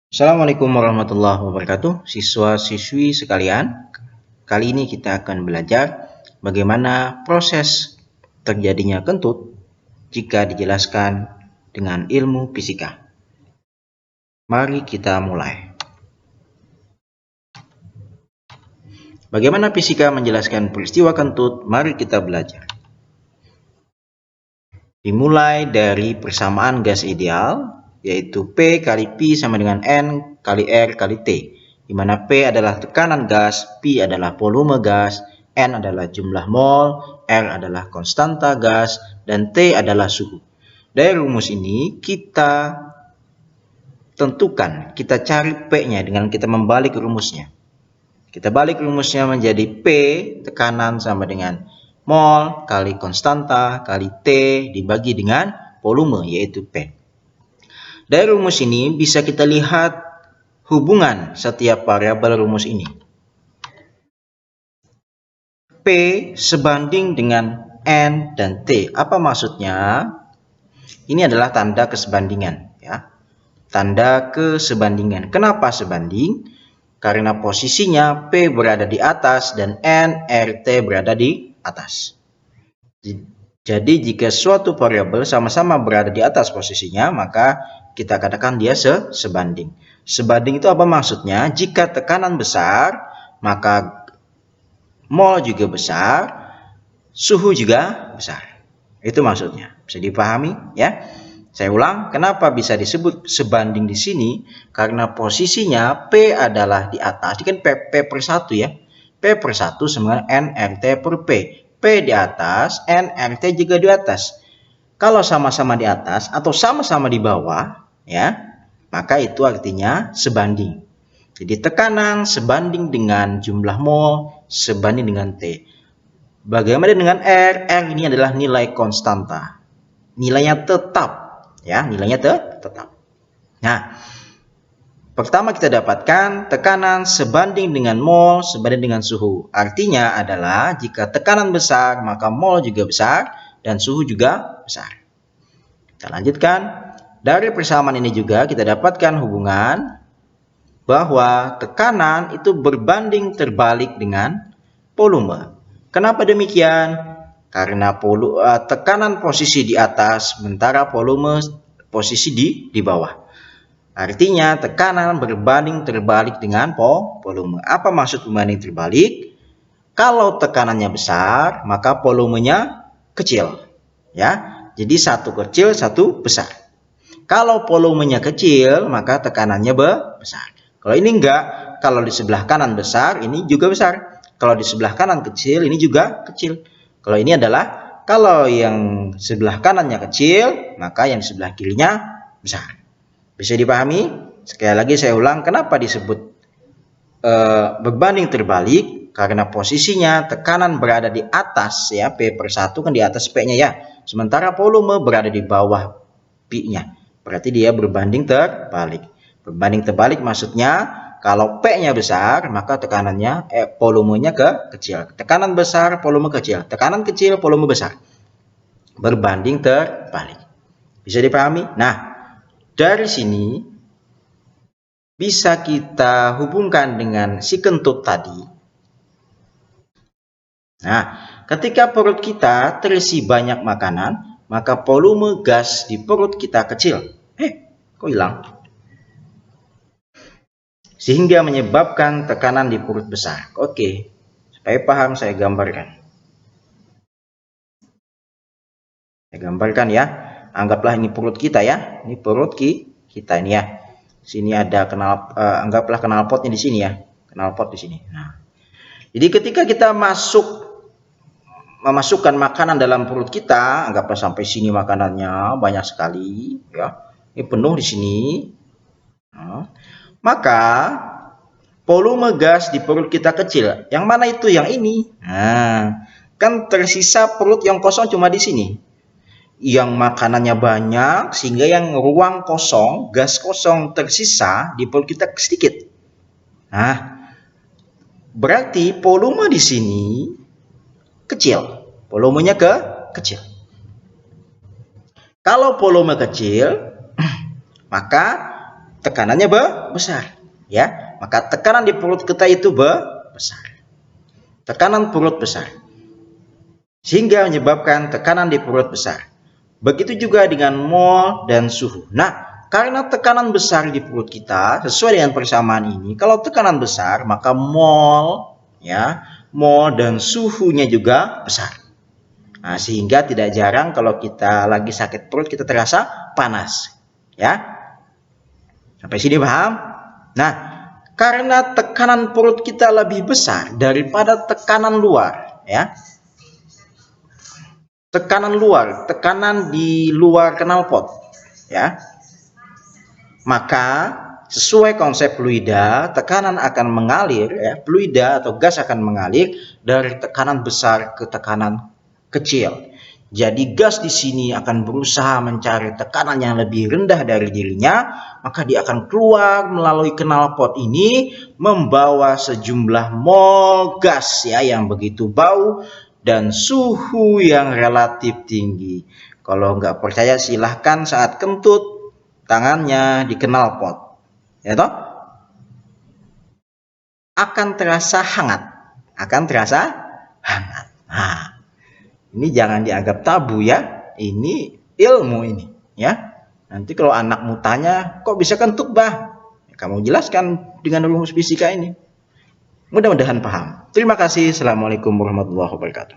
Assalamualaikum warahmatullahi wabarakatuh, siswa-siswi sekalian. Kali ini kita akan belajar bagaimana proses terjadinya kentut jika dijelaskan dengan ilmu fisika. Mari kita mulai. Bagaimana fisika menjelaskan peristiwa kentut? Mari kita belajar. Dimulai dari persamaan gas ideal, yaitu P kali P sama dengan N kali R kali T, di mana P adalah tekanan gas, P adalah volume gas, N adalah jumlah mol, R adalah konstanta gas, dan T adalah suhu. Dari rumus ini kita tentukan, kita cari P-nya dengan kita membalik rumusnya. Kita balik rumusnya menjadi P tekanan sama dengan mol kali konstanta kali T dibagi dengan volume, yaitu P. Dari rumus ini bisa kita lihat hubungan setiap variabel rumus ini. P sebanding dengan N dan T. Apa maksudnya? Ini adalah tanda kesebandingan, ya. Tanda kesebandingan. Kenapa sebanding? Karena posisinya P berada di atas dan N, R, T berada di atas. Jadi jika suatu variabel sama-sama berada di atas posisinya, maka kita katakan dia sebanding. Sebanding itu apa maksudnya? Jika tekanan besar, maka mol juga besar, suhu juga besar. Itu maksudnya. Bisa dipahami, ya? Saya ulang, kenapa bisa disebut sebanding di sini? Karena posisinya P adalah di atas. Ini kan P per 1, ya. P per 1 sama N RT per P. P di atas, N RT juga di atas. Kalau sama-sama di atas atau sama-sama di bawah, ya, maka itu artinya sebanding. Jadi tekanan sebanding dengan jumlah mol sebanding dengan T. Bagaimana dengan R? R ini adalah nilai konstanta. Nilainya tetap, ya, nilainya tetap. Nah, pertama kita dapatkan tekanan sebanding dengan mol sebanding dengan suhu. Artinya adalah jika tekanan besar maka mol juga besar dan suhu juga besar. Kita lanjutkan. Dari persamaan ini juga kita dapatkan hubungan bahwa tekanan itu berbanding terbalik dengan volume. Kenapa demikian? Karena tekanan posisi di atas sementara volume posisi di bawah. Artinya tekanan berbanding terbalik dengan volume. Apa maksud berbanding terbalik? Kalau tekanannya besar, maka volumenya kecil, ya. Jadi satu kecil, satu besar. Kalau volumenya kecil, maka tekanannya besar. Kalau ini enggak, kalau di sebelah kanan besar, ini juga besar. Kalau di sebelah kanan kecil, ini juga kecil. Kalau ini adalah, kalau yang sebelah kanannya kecil, maka yang di sebelah kirinya besar. Bisa dipahami? Sekali lagi saya ulang, kenapa disebut berbanding terbalik? Karena posisinya tekanan berada di atas, ya, P per 1 kan di atas P-nya, ya. Sementara volume berada di bawah P-nya. Berarti dia berbanding terbalik. Berbanding terbalik maksudnya kalau P-nya besar, maka tekanannya volumenya kecil. Tekanan besar, volume kecil. Tekanan kecil, volume besar. Berbanding terbalik. Bisa dipahami? Nah, dari sini bisa kita hubungkan dengan si kentut tadi. Nah, ketika perut kita terisi banyak makanan, maka volume gas di perut kita kecil. Kok hilang? Sehingga menyebabkan tekanan di perut besar. Oke, supaya paham saya gambarkan. Saya gambarkan, ya. Anggaplah ini perut kita, ya. Ini perut kita ini, ya. Sini ada anggaplah knalpotnya di sini, ya. Knalpot di sini. Nah, jadi ketika kita memasukkan makanan dalam perut kita, anggaplah sampai sini makanannya banyak sekali, ya. Ini penuh di sini. Nah, maka volume gas di perut kita kecil. Yang mana itu? Yang ini. Nah, kan tersisa perut yang kosong cuma di sini. Yang makanannya banyak sehingga yang ruang kosong, gas kosong tersisa di perut kita sedikit. Nah, berarti volume di sini kecil. Volumenya kecil. Kalau volume kecil, maka tekanannya besar, ya. Maka tekanan di perut kita itu besar. Tekanan perut besar. Sehingga menyebabkan tekanan di perut besar. Begitu juga dengan mol dan suhu. Nah, karena tekanan besar di perut kita, sesuai dengan persamaan ini, kalau tekanan besar, maka mol dan suhunya juga besar. Nah, sehingga tidak jarang kalau kita lagi sakit perut, kita terasa panas. Ya, sampai sini paham? Nah, karena tekanan perut kita lebih besar daripada tekanan luar, ya. Tekanan di luar knalpot, ya. Maka sesuai konsep fluida, tekanan akan mengalir, ya, fluida atau gas akan mengalir dari tekanan besar ke tekanan kecil. Jadi gas di sini akan berusaha mencari tekanan yang lebih rendah dari dirinya, maka dia akan keluar melalui knalpot ini membawa sejumlah mol gas, ya, yang begitu bau dan suhu yang relatif tinggi. Kalau nggak percaya silahkan saat kentut tangannya di knalpot, ya toh, akan terasa hangat. Nah, ini jangan dianggap tabu, ya. Ini ilmu ini, ya. Nanti kalau anakmu tanya, kok bisa kentut, Bah? Kamu jelaskan dengan rumus fisika ini. Mudah-mudahan paham. Terima kasih. Assalamualaikum warahmatullahi wabarakatuh.